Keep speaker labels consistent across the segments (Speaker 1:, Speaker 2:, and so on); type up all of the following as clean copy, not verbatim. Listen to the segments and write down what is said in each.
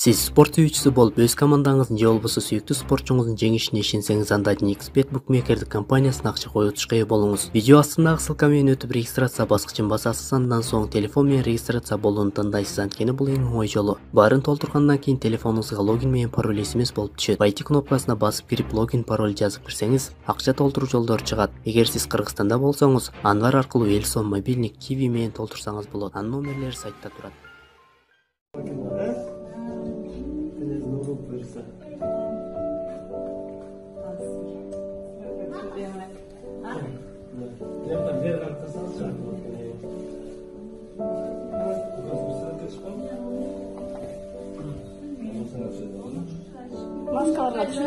Speaker 1: Siz sport сүйүүчүсү болуп, өз командаңыздын же болбосо сүйүктүү спортчуңуздун жеңишине ишенсеңиз, анда Nextbet букмекердик компаниясына акча коюутушка ээ болуңуз. Видео астындагы ссылка менен өтүп регистрация баскычын басасыз, андан соң телефон менен регистрация болууну тандайсыз. Анткени бул эң оңой жолу. Баарын толтургандан кийин телефонуңузга логин менен пароль SMS болуп түшөт. Войти кнопкасына басып кирип логин пароль жазып кирсеңиз, акча толтуруу жолдору чыгат. Эгер сиз Кыргызстанда болсоңуз, Анвар аркылуу Элсон мобильник Kiwi менен толтурсаңыз болот. Анын номерлери сайтта турат.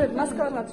Speaker 2: Маскаларына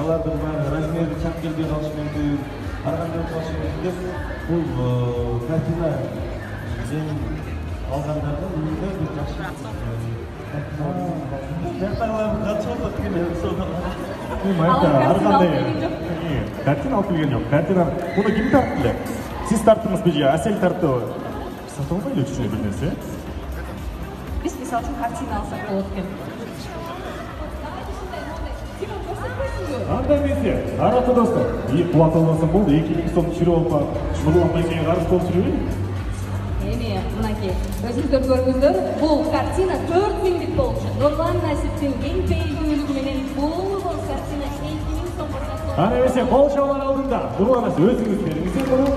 Speaker 3: алардын баары размери чак келбей калышы мүмкүн, ар кандай калышы мүмкүн деп бул картина алгандардын үйүндө бир жакшы картиналарды катышып атат деген ар кандай картина алып келген жок. Картина муну ким тартты эле? Сиз тарттыңызбы же Асель тарттыбы? Сатып албайлы үчүнө бир нерсе.
Speaker 2: Биз мисалы үчүн картина алсак болот экен.
Speaker 3: Анда эмесе, аракы достор, кубат албаса болду, 2000 сом түшүрүп алып, шымырланбай менен карыз болуп жүрбөйбү?
Speaker 2: Эми, мынакей, өзүңүздөр көрдүңүздөр, бул картина 4000 болчу. Нурлан Насиптин эң пейилдүүлүгү менен бул картина 2000 сом болчу.
Speaker 3: Ана эмесе, кол шабар алдында, Нурлан Насип өзүңүз бериңиз буну.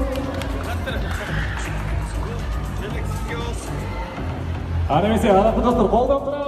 Speaker 3: Ана эмесе, аракы достор, колдон турабыз.